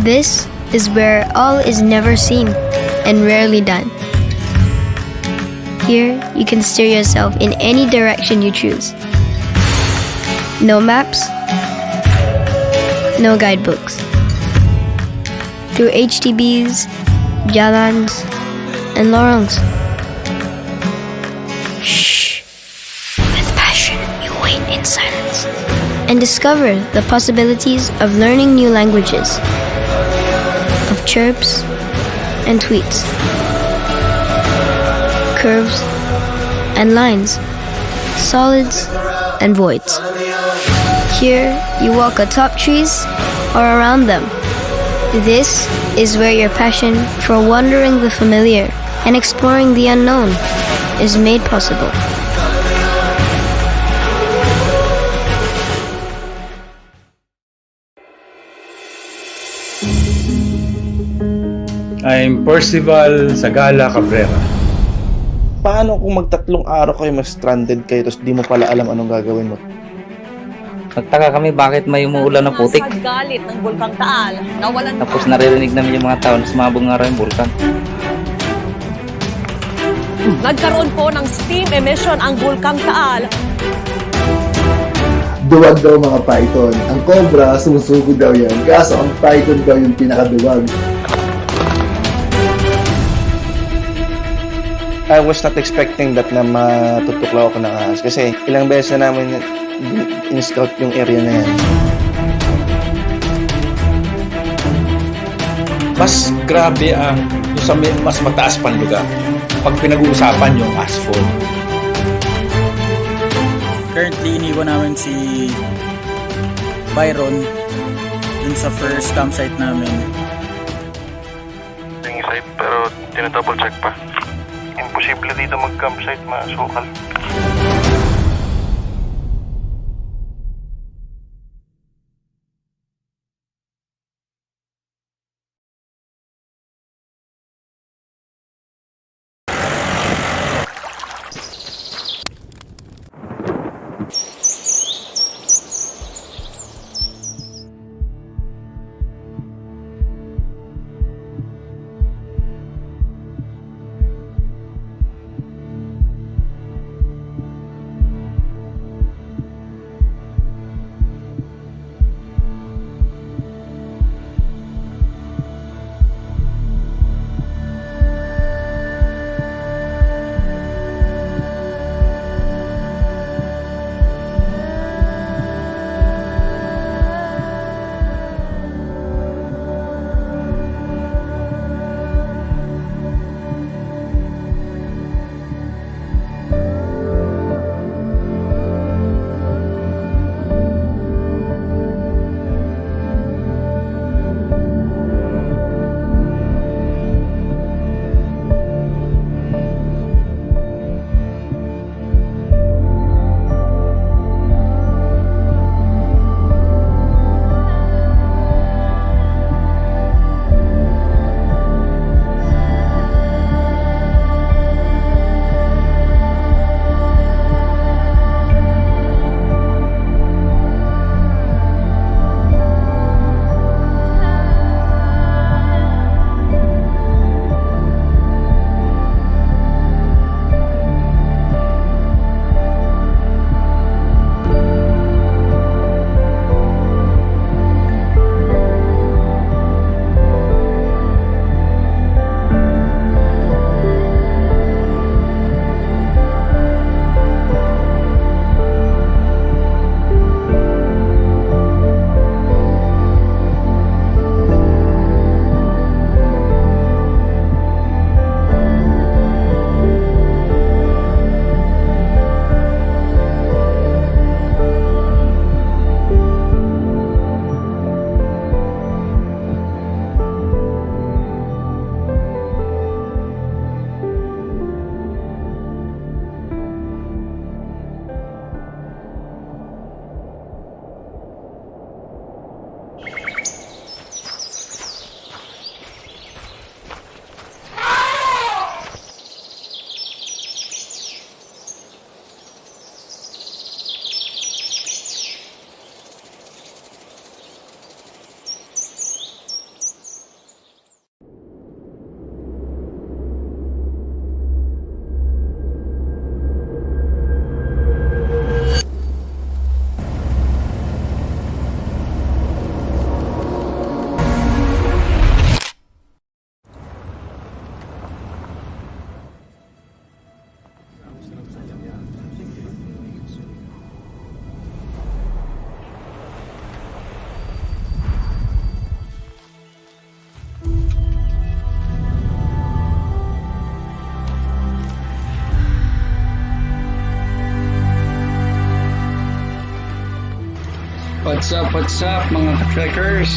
This is where all is never seen and rarely done. Here, you can steer yourself in any direction you choose. No maps, no guidebooks. Through HDBs, jalans, and lorongs. Shh. With passion, you wait in silence and discover the possibilities of learning new languages, of chirps and tweets, curves and lines, solids and voids. Here, you walk atop trees or around them. This is where your passion for wandering the familiar and exploring the unknown is made possible. I'm Percival Sagala Cabrera. Paano kung magtatlong araw kayo stranded kayo tapos di mo pala alam anong gagawin mo? Nagtaka kami bakit may umuulan na putik. Sa galit ng Bulkang Taal, nawalan Tapos naririnig namin yung mga tao na sumabog nga raw yung bulkan. Nagkaroon po ng steam emission ang Bulkang Taal. Duwag daw mga python. Ang cobra, sumusugod daw yan. Kaso ang python daw yung pinakaduwag. I was not expecting that na matutuklaw ako ng ahas. Kasi ilang beses na namin in-scout yung area na yan. Mas grabe ang sa mas mataas pang lugar pag pinag-uusapan yung asphalt. Currently, iniwan namin si Byron dun sa first campsite namin. Yung site pero tinadouble check pa. Imposible dito mag-campsite, masukal. What's up mga trekkers?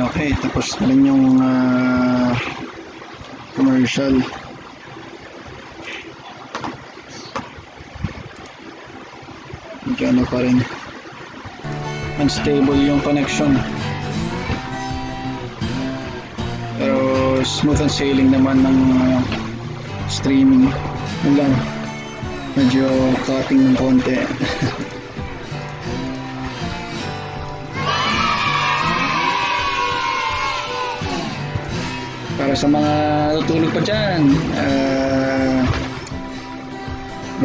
Okay, tapos na rin yung commercial. Ano pa rin, unstable yung connection, pero smooth and sailing naman ng streaming. Yun lang, medyo cutting ng konti. Para sa mga tutulog pa dyan,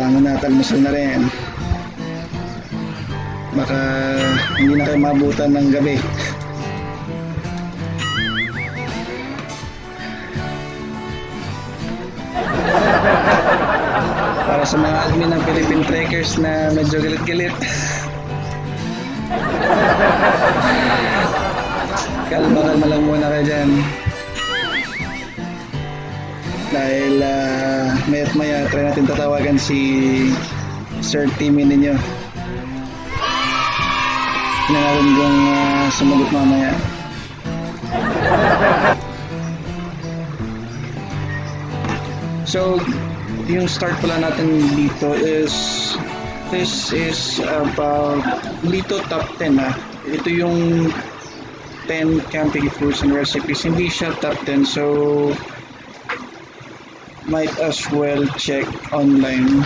bangon na, almusal na rin. Baka hindi na kayo mabutan ng gabi. Para sa mga admin ng Philippine Trekkers na medyo galit-galit. Kalma lang muna kayo dyan. Dahil maya't maya try natin tatawagan si Sir Timmy ninyo. Natin kung sumagot mamaya. So yung start pala natin dito is, this is about Lito Top 10 . Ito yung 10 camping foods and recipes. Hindi siya top 10, so might as well check online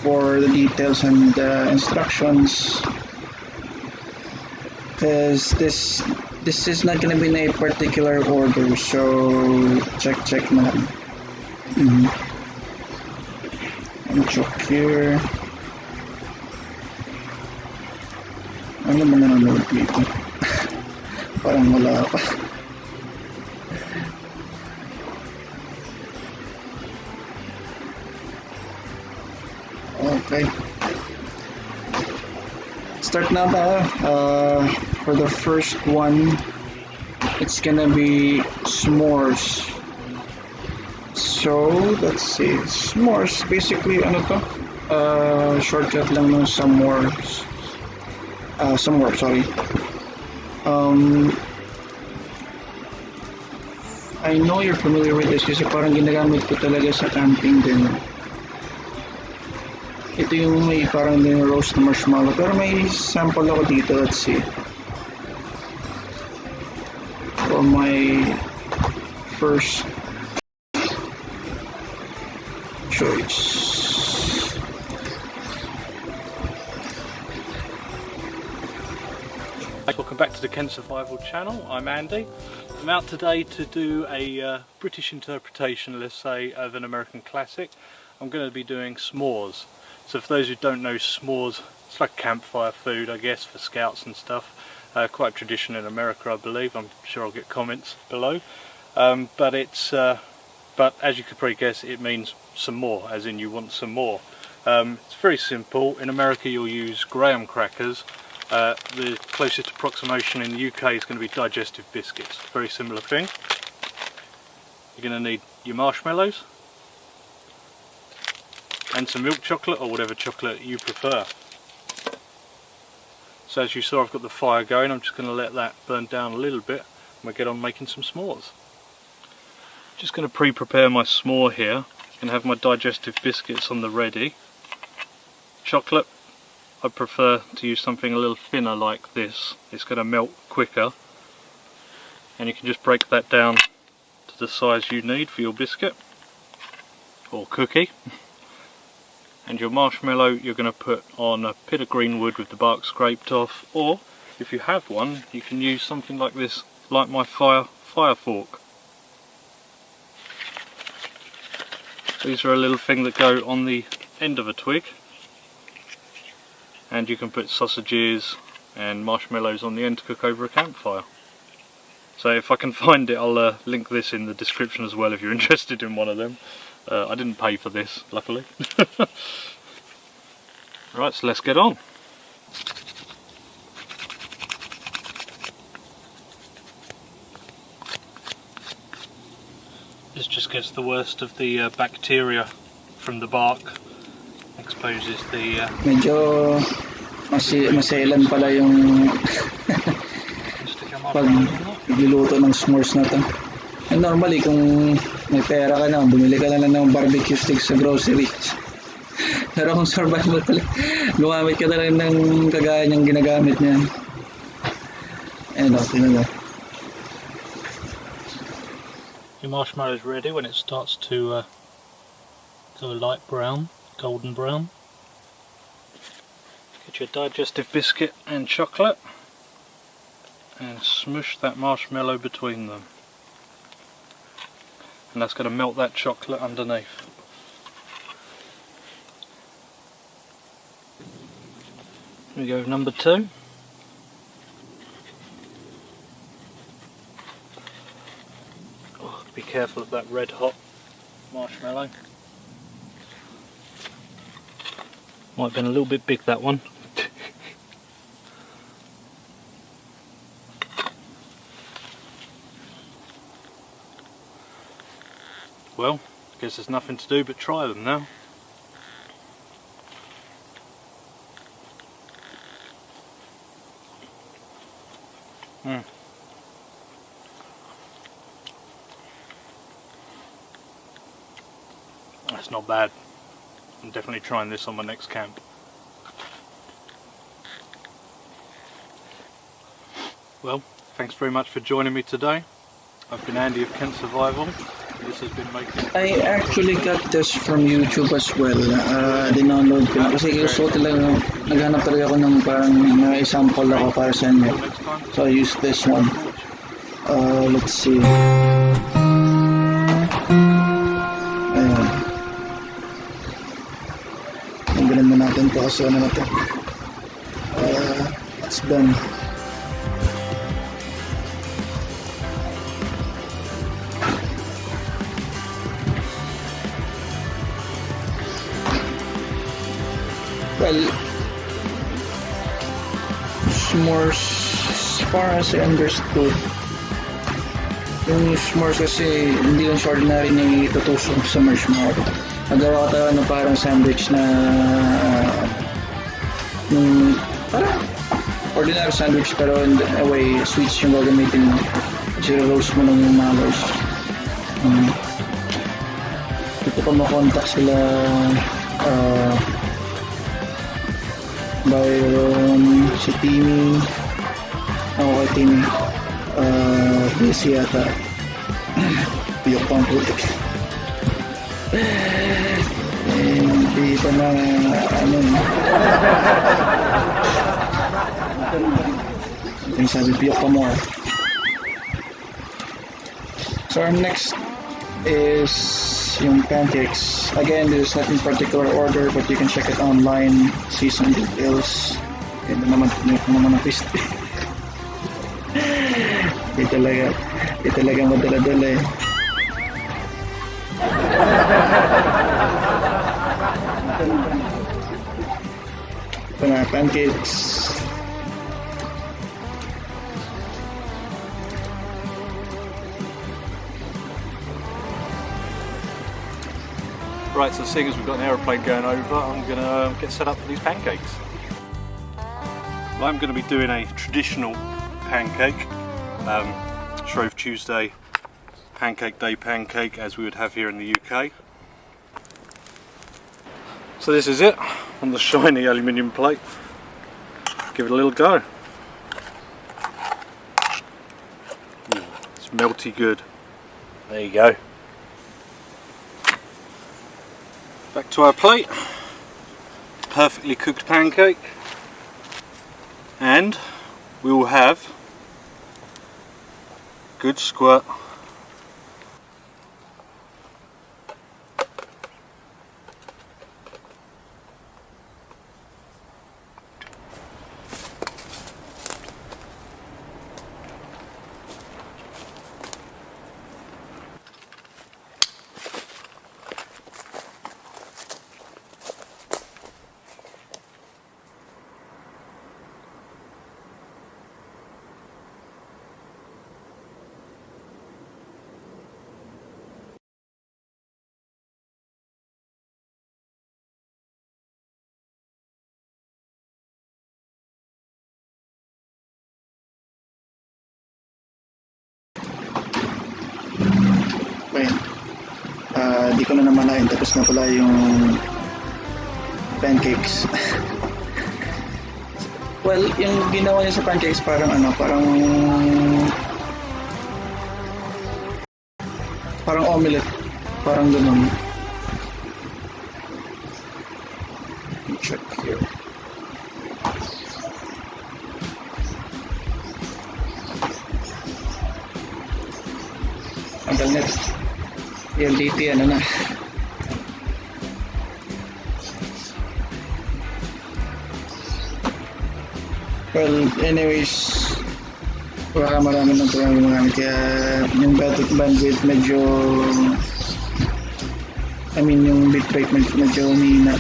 for the details and instructions, because this is not gonna be in a particular order, so check na lang. Check here. Ano ba nanonood dito? Parang wala pa. Okay. Start na ba? For the first one, it's gonna be s'mores. So, let's see. S'mores, basically, ano to? Shortcut lang ng s'mores. S'mores, sorry. I know you're familiar with this kasi parang ginagamit ko talaga sa camping din. Ito yung may parang din roast na marshmallow, pero may sample ako dito. Let's see. For my first choice. Welcome back to the Kent Survival channel. I'm Andy. I'm out today to do a British interpretation, let's say, of an American classic. I'm going to be doing s'mores. So for those who don't know, s'mores, it's like campfire food, I guess, for scouts and stuff. Quite a tradition in America, I believe. I'm sure I'll get comments below. But as you could probably guess, it means some more, as in you want some more. It's very simple. In America you'll use graham crackers. The closest approximation in the UK is going to be digestive biscuits. Very similar thing. You're going to need your marshmallows and some milk chocolate or whatever chocolate you prefer. So as you saw, I've got the fire going. I'm just going to let that burn down a little bit and we'll get on making some s'mores. Just going to pre-prepare my s'more here and have my digestive biscuits on the ready. Chocolate, I prefer to use something a little thinner like this. It's going to melt quicker, and you can just break that down to the size you need for your biscuit or cookie. And your marshmallow you're going to put on a bit of green wood with the bark scraped off, or if you have one you can use something like this, like my fire fork. These are a little thing that go on the end of a twig, and you can put sausages and marshmallows on the end to cook over a campfire. So if I can find it, I'll link this in the description as well if you're interested in one of them. I didn't pay for this, luckily. Right, so let's get on. This just gets the worst of the bacteria from the bark. Exposes the... Medyo maselan pala yung pag niluto ng s'mores na to. And normally kung may pera ka na, bumili ka na lang ng barbecue sticks sa grocery. Pero kung survival pala, gumamit ka na lang ng kagaya niyang ginagamit niyan. Ayun o, tingnan mo. Your marshmallow is ready when it starts to go light brown, golden brown. Get your digestive biscuit and chocolate and smush that marshmallow between them, and that's going to melt that chocolate underneath. Here we go, number 2. Oh, be careful of that red hot marshmallow. Might have been a little bit big, that one. Well, I guess there's nothing to do but try them now. That's not bad. I'm definitely trying this on my next camp. Well, thanks very much for joining me today. I've been Andy of Kent Survival. This has been making... I actually got this from YouTube as well. Dinownload ko. Kasi gusto ko talaga, naghanap talaga ako ng parang may sample ako para sa inyo. So I use this one. Let's see. Ayan. Tanggalin mo natin ito kasi ano na ito. It's done. Well, s'mores, as far as I understood, yung s'mores kasi hindi lang siya ordinary na itutusok sa marshmallow. Nagawa ka na parang sandwich na parang ordinary sandwich pero in a way sweets yung gagamitin mo. Kasi roast mo lang yung mallows. Dito ko makontak sila Byron, si Timmy, ako kay Timmy, busy yata. Piyok pang putik. Hindi pa na ano yung sabi piyok pa mo. So our next is yung pancakes. Again, there's not in particular order, but you can check it online, see some details. Ganda naman ang twist. Di talaga madala-dala eh. Ito na, pancakes. Right, so seeing as we've got an aeroplane going over, I'm going to get set up for these pancakes. I'm going to be doing a traditional pancake, Shrove Tuesday Pancake Day pancake as we would have here in the UK. So this is it on the shiny aluminium plate. Give it a little go. It's melty good. There you go. Back to our plate. Perfectly cooked pancake. And we will have good squirt Okay. Di ko na namalain. Tapos na pala yung pancakes. Well, yung ginawa niya sa pancakes parang parang omelette. Parang ganun. Check here. Until next. LDT ano na. Well, anyways, baka marami ng programang namin kaya yung bandwidth medyo yung bitrate medyo umina.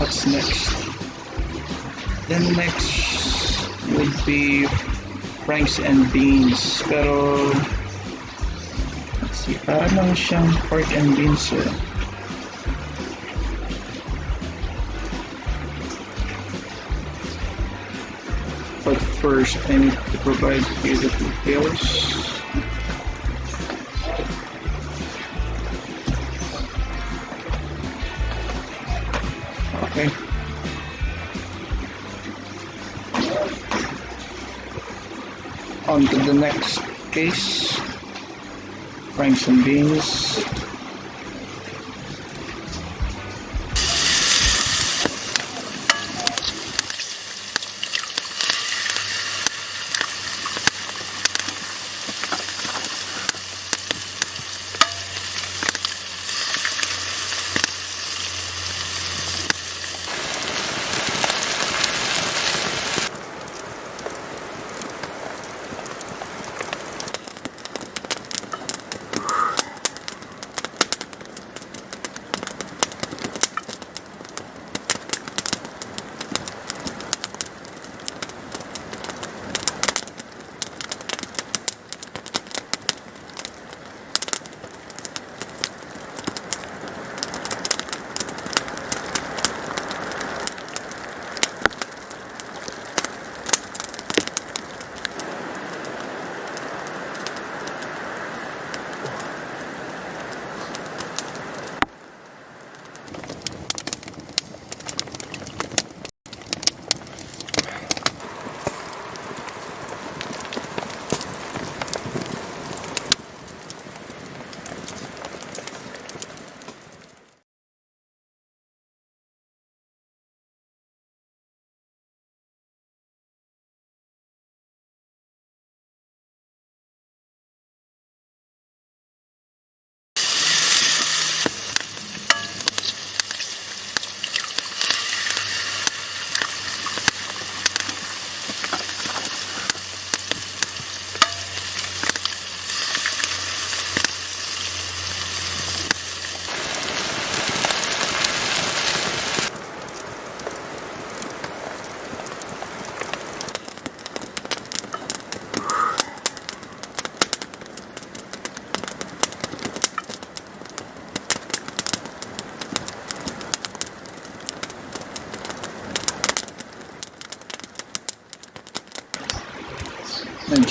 What's next? Then next would be franks and beans. Pero let's see, parang lang siyang pork and beans. But first, I need to provide you the details. Okay. On to the next case. Franks and beans.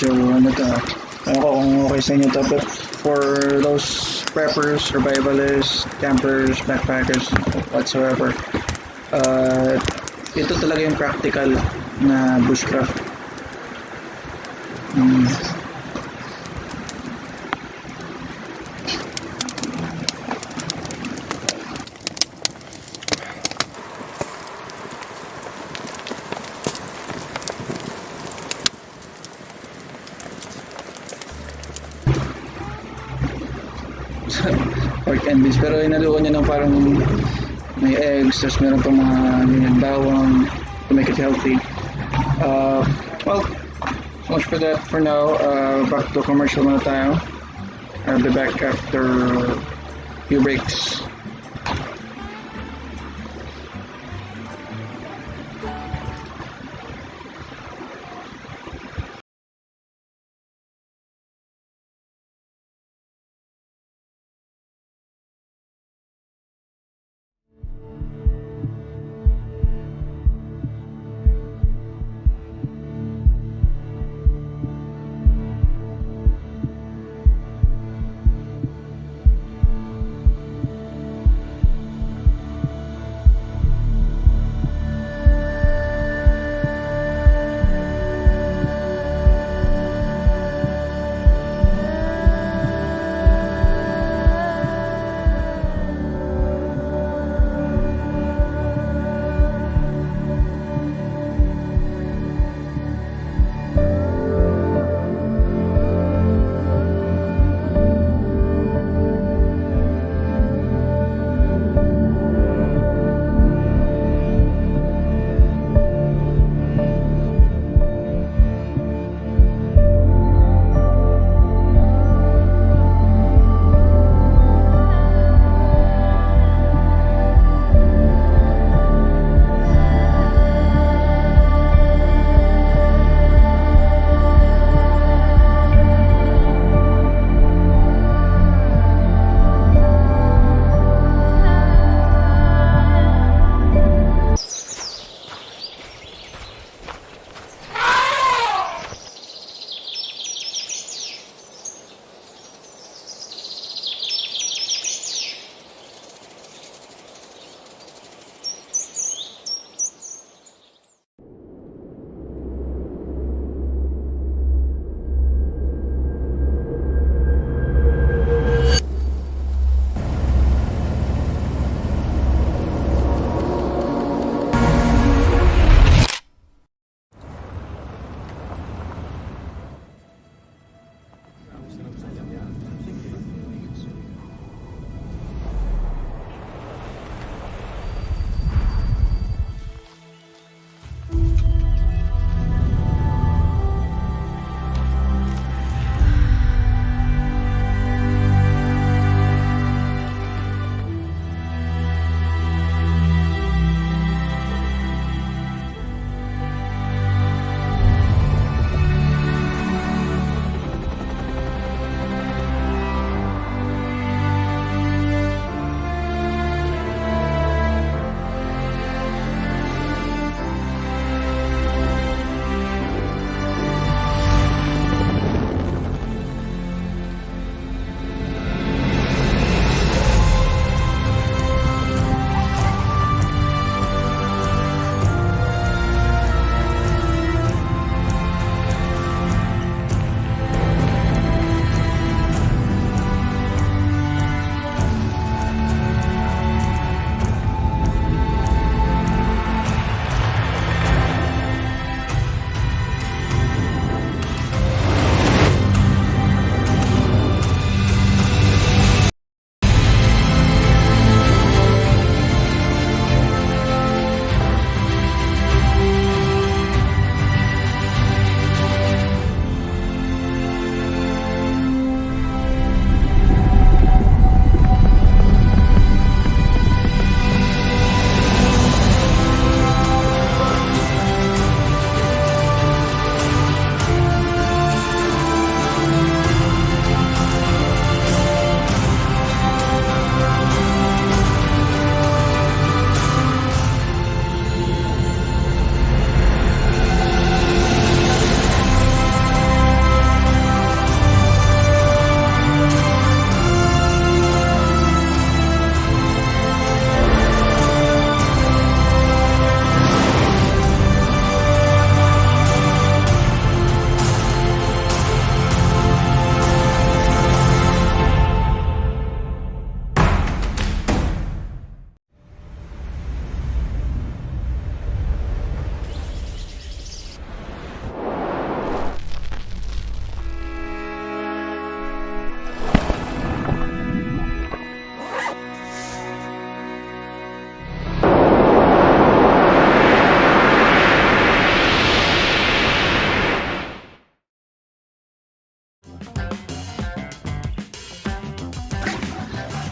medyo ano to. Ano ko kung okay sa inyo to. But for those preppers, survivalists, campers, backpackers, whatsoever, ito talaga yung practical na bushcraft. Pork and beans, pero inaluan niya ng parang may eggs, tapos meron pa mga ganyan, bawang to make it healthy. Well, so much for that for now. Back to commercial muna tayo. I'll be back after few breaks.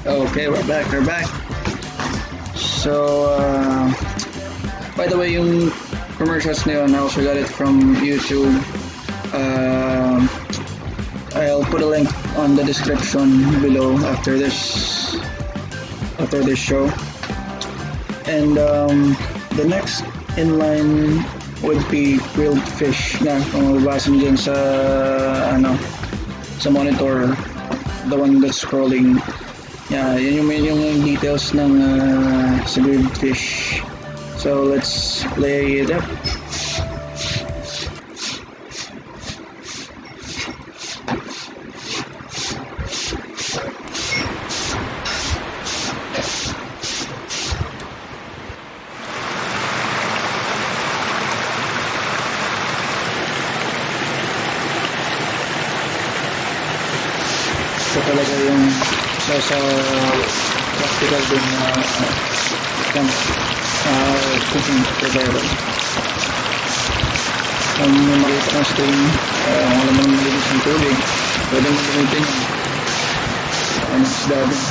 Okay, we're back. So, by the way, yung commercials na yun, I also got it from YouTube. I'll put a link on the description below after this show. And the next in line would be grilled fish na kung mababasa nyo dyan sa sa monitor, the one that's scrolling. Yeah, yun yung details ng sa grilled fish. So let's play it up. Ito talaga yung sa practical din na cooking prepare. Kung may makita kang stream, wala mo naman malinis ng tubig, pwede mo gamitin yung isda din.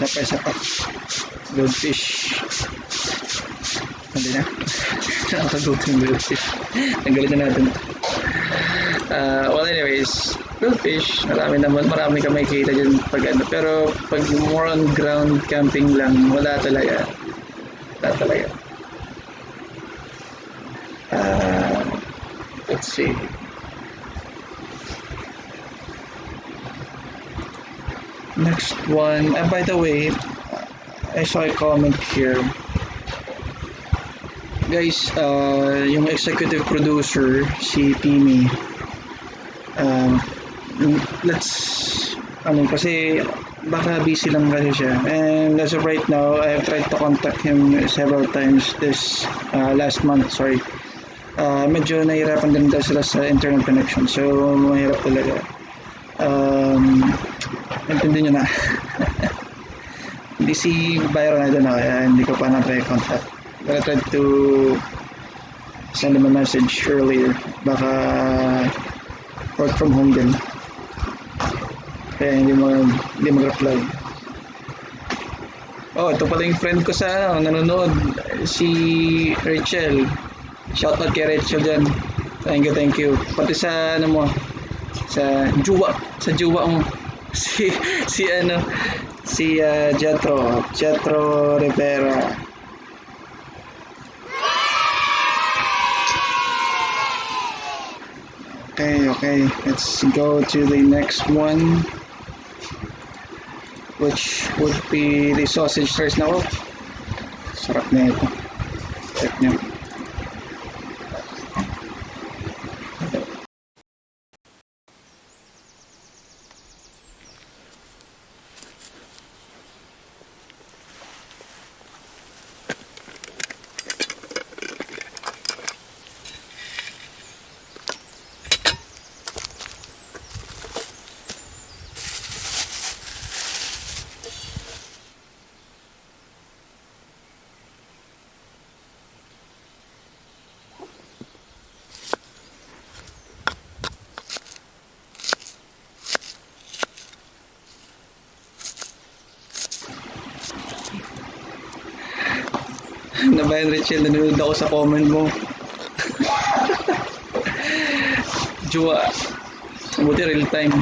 Isa pa. Goldfish. Hindi na. Nakakagutom yung goldfish. Nagalit na natin. Well, anyways, goldfish. Marami ka may kita dyan pag ano. Pero pag more on ground camping lang, wala talaga. Let's see. Next one, by the way, I saw a comment here. Guys, yung executive producer, si Timmy, kasi baka busy lang kasi siya. And as of right now, I have tried to contact him several times this last month, sorry. Medyo nahirapan din daw sila sa internet connection, so mahirap talaga. Intindi nyo na. Hindi si Byron na doon na kaya hindi ko pa na-contact. But I tried to send him a message earlier. Baka work from home din. Kaya hindi mag-reply. Oh, ito pala yung friend ko sa nanonood. Si Rachel. Shoutout kay Rachel dyan. Thank you. Pati sa sa jowa mo. Si Jetro Rivera. Okay, let's go to the next one, which would be the sausage rice na. Sarap na ito. Check nyo. Nabayan Rachel, nanonood ako sa comment mo. Jua. Buti real time.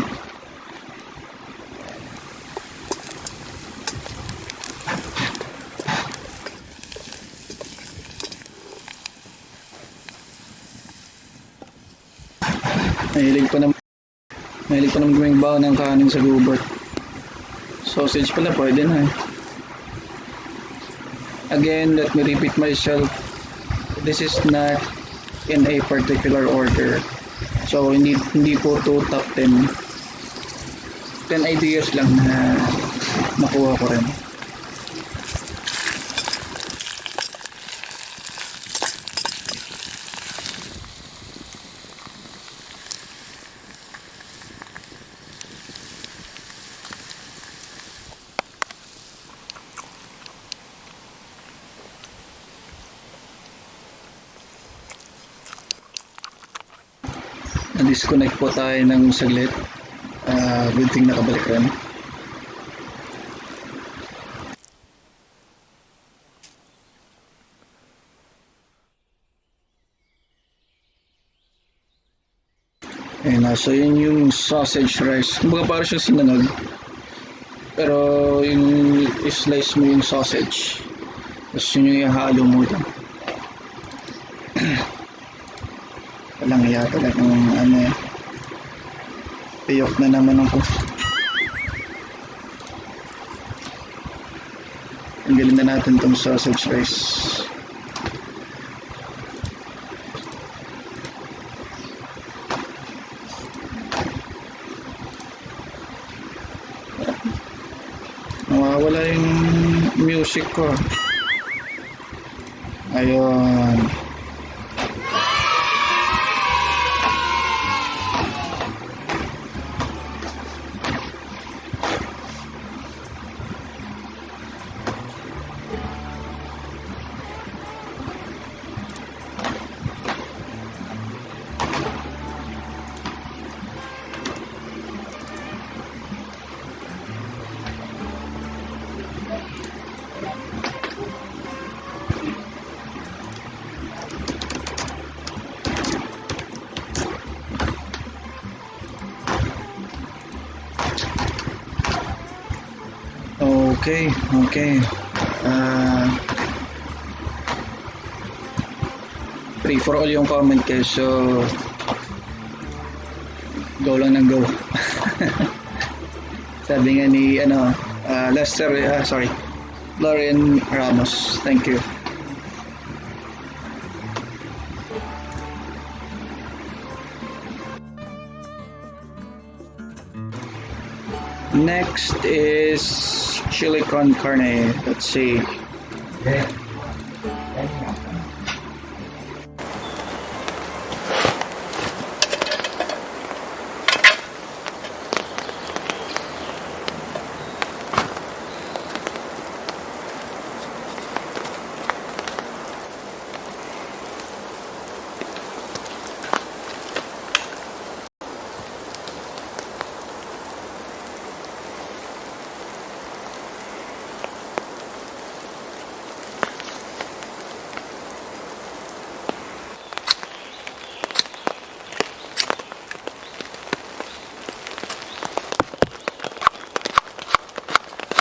Mahilig pa naman gawing baon ng kanin sa gubat. Sausage pala, pwede na eh. Again, let me repeat myself. This is not in a particular order. So, hindi po to top 10. 10 ideas lang na nakuha ko rin. Na-disconnect po tayo ng saglit. Good thing nakabalik rin. Ayun na, so yun yung sausage rice. Kumbaga parang siyang sinangag. Pero yung slice mo yung sausage. Tapos yun yung ihalo mo doon. Walang iya talagang ano eh. Piyok na naman ako. Tanggalin na natin itong sausage rice. Nawawala yung music ko. Ayun. Okay. Free for all yung comment kayo, so go lang ng go. Sabi nga ni Lauren Ramos, thank you. Next is chili con carne. Let's see.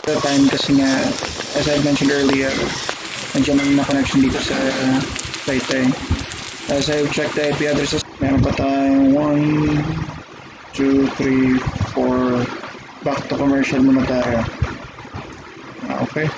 The time kasi nga, as I mentioned earlier, nandiyan na connection dito sa site eh. As I've checked the IP addresses, meron pa tayong 1, 2, 3, 4, back to commercial muna tayo. Okay.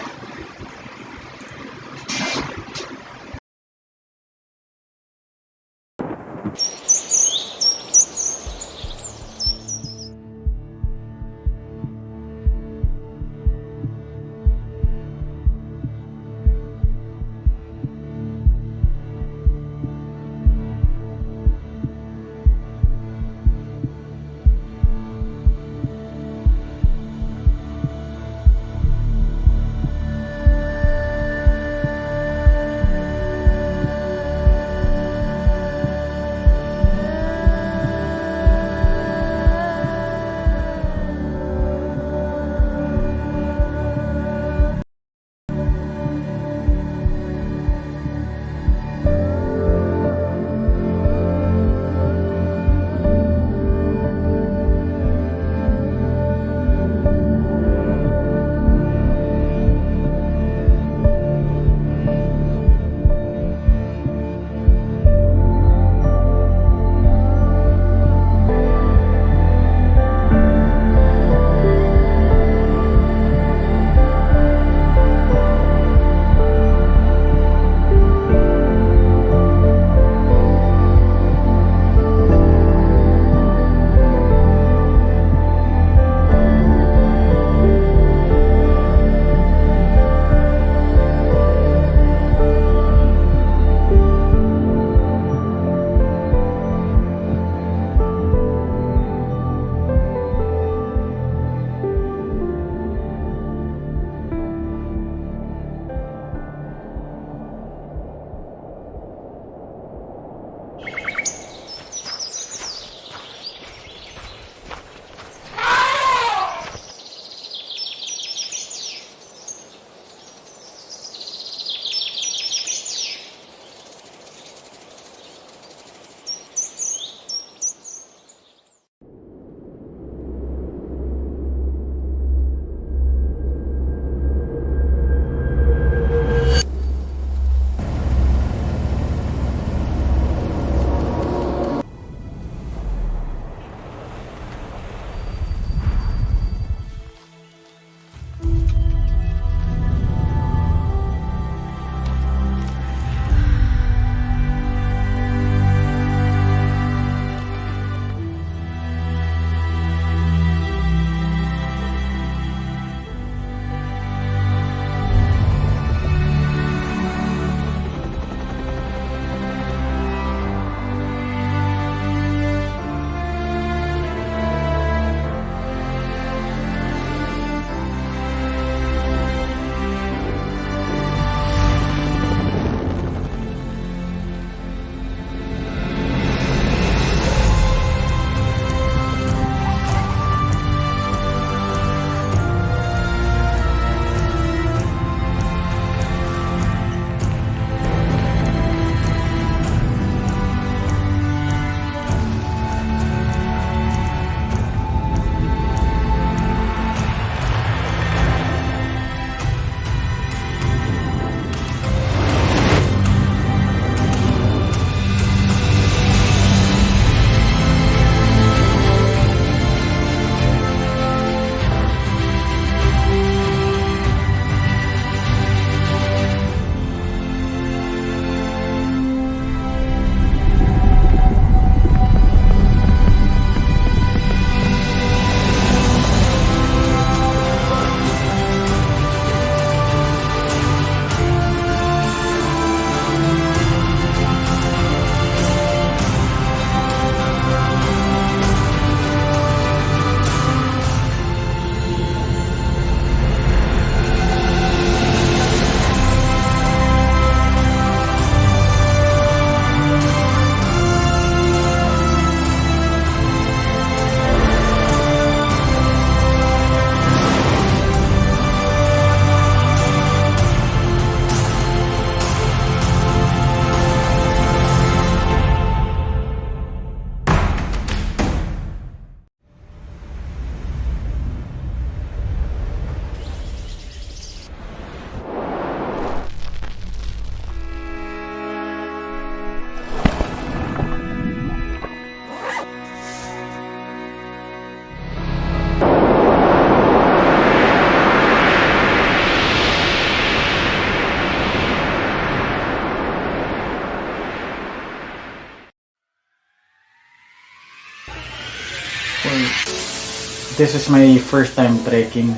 this is my first time trekking.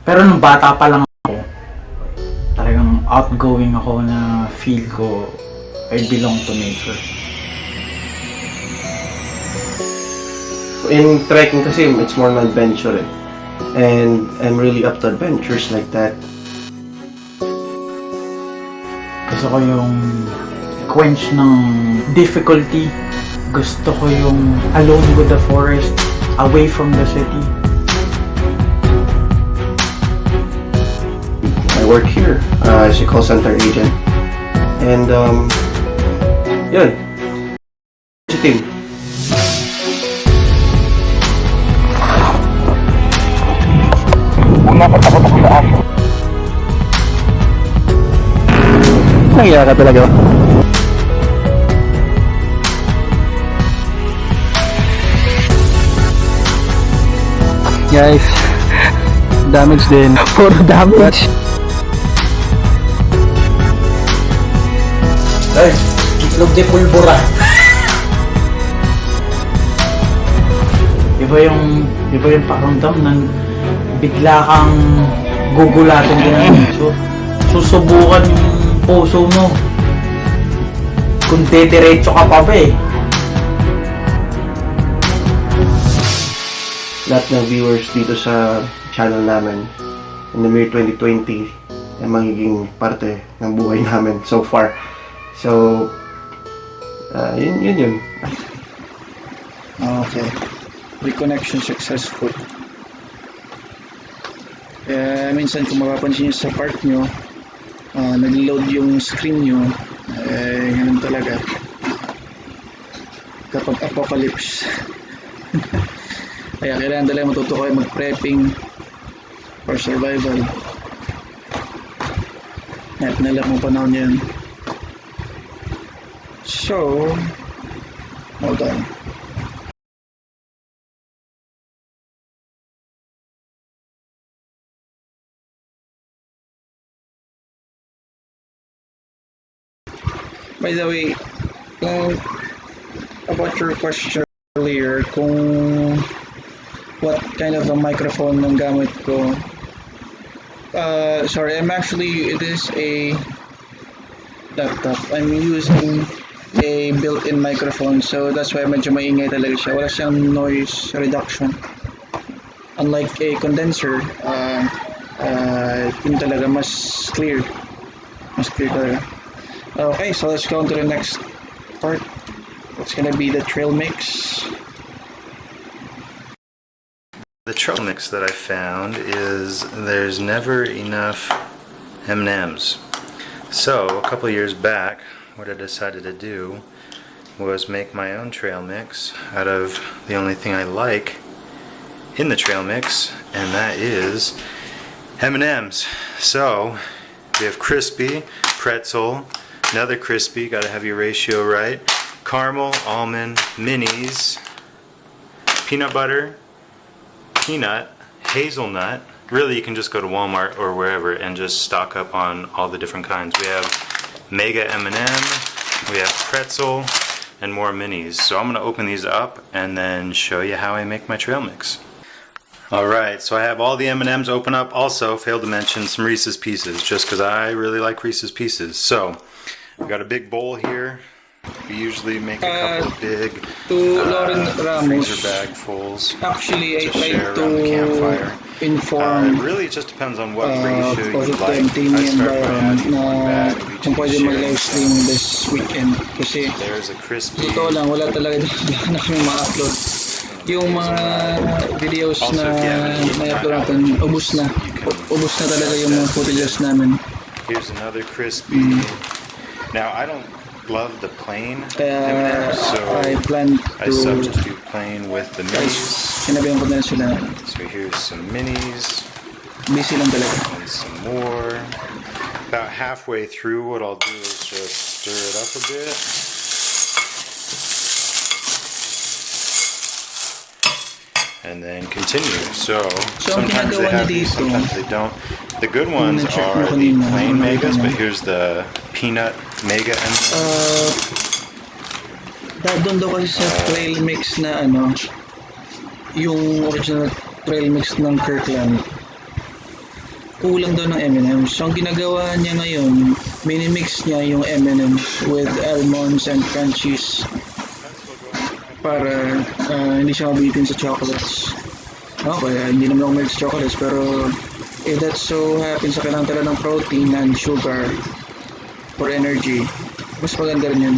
Pero nung bata pa lang ako, talagang outgoing ako na feel ko I belong to nature. In trekking kasi, it's more an adventure eh. And I'm really up to adventures like that. Gusto ko yung quench ng difficulty. Gusto ko yung alone with the forest, away from the city. I work here as a call center agent. And, yun. Sa team. Nangyaya ka talaga. Guys, damage din. Puro damage. Ay, itlog di pulbura. Iba yung paramdam ng bigla kang gugulatin din ng puso. Susubukan yung puso mo. Kung dediretso ka pa ba eh. Lahat ng viewers dito sa channel namin in the year 2020 ay magiging parte ng buhay namin so far. So, yun. Okay. Reconnection successful. Minsan kung mapapansin nyo sa part nyo, nag-load yung screen nyo, ganun talaga. Kapag apocalypse. Kaya kailangan talaga matuto kayo mag-prepping for survival. At nalap mo panahon yan. So, hold on. By the way, about your question earlier, kung what kind of a microphone ang gamit ko. Sorry, it is a laptop. I'm using a built-in microphone, so that's why medyo maingay talaga siya. Wala siyang noise reduction. Unlike a condenser, yun talaga mas clear. Mas clear talaga. Okay, so let's go on to the next part. It's gonna be the trail mix. The trail mix that I found is there's never enough M&Ms. So a couple years back, what I decided to do was make my own trail mix out of the only thing I like in the trail mix, and that is M&Ms. So we have crispy, pretzel, another crispy, gotta have your ratio right, caramel, almond, minis, peanut butter, peanut, hazelnut. Really, you can just go to Walmart or wherever and just stock up on all the different kinds. We have mega M&M, we have pretzel, and more minis. So I'm gonna open these up and then show you how I make my trail mix. Alright, so I have all the M&Ms open up. Also, failed to mention some Reese's Pieces, just because I really like Reese's Pieces. So, we got a big bowl here. We usually make a couple of big freezer bag fulls Actually, to share around the campfire. Inform Really, it just depends on what ratio you like. Team I start by environment adding one bag na of each kung of pwede these mag-live shares. stream this weekend kasi There's a crispy. totoo lang, wala talaga na kami ma-upload. Yung mga videos na na-upload natin, ubus na talaga yung mga footages namin. Here's another crispy. Now I don't love the plain M&Ms, so I plan I to substitute plain with the minis. sinabihan ko na sila, So here's some minis busy lang talaga. and some more. About halfway through, what I'll do is just stir it up a bit. And then continue. So sometimes they have these, sometimes they don't. The good ones are the plain megas, but here's the peanut mega M&M. Doon daw kasi sa trail mix na ano, yung original trail mix ng Kirkland, kulang daw ng M&M's. So ang ginagawa niya ngayon, minimix niya yung M&M's with almonds and crunchies para hindi siya mabitin sa chocolates. Okay, hindi naman ako may chocolates, pero if that so happens sa kailangan talaga ng protein and sugar for energy, mas maganda rin yun.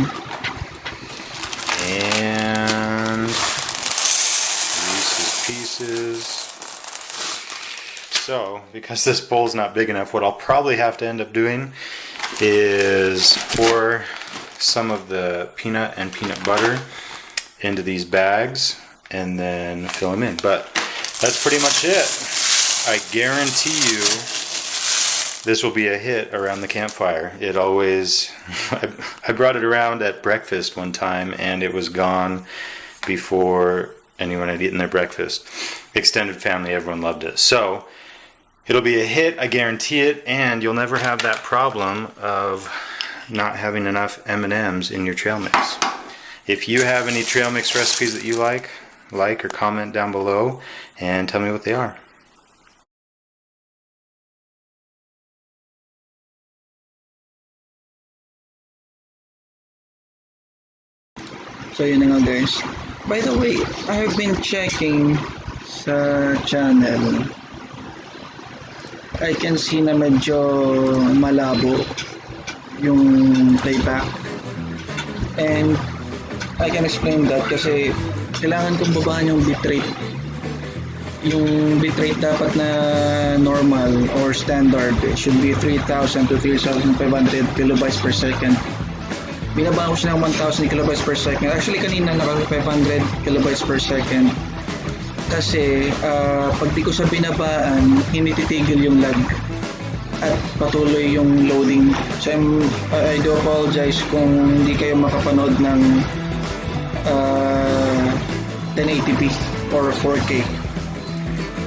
And pieces. So, because this bowl's not big enough, what I'll probably have to end up doing is pour some of the peanut and peanut butter into these bags and then fill them in. But that's pretty much it. I guarantee you this will be a hit around the campfire. It always, I brought it around at breakfast one time and it was gone before anyone had eaten their breakfast. Extended family, everyone loved it. So it'll be a hit, I guarantee it, and you'll never have that problem of not having enough M&Ms in your trail mix. If you have any trail mix recipes that you like or comment down below and tell me what they are. So yun na nga guys. By the way, I have been checking sa channel. I can see na medyo malabo yung playback. And I can explain that kasi kailangan kong babaan yung bitrate. Yung bitrate dapat na normal or standard should be 3,000 to 3,500 kilobytes per second. Binaba ko siya ng 1,000 kilobytes per second. Actually, kanina naka 500 kilobytes per second. Kasi, pag di ko sa binabaan, hindi titigil yung lag. At patuloy yung loading. So, I do apologize kung hindi kayo makapanood ng 1080p or 4K.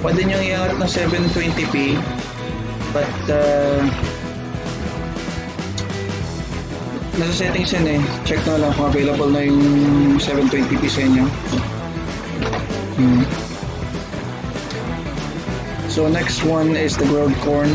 Pwede nyo iangat ng 720p. But, nasa settings yan eh. Check na lang kung available na yung 720p sa inyo. So next one is the grilled corn.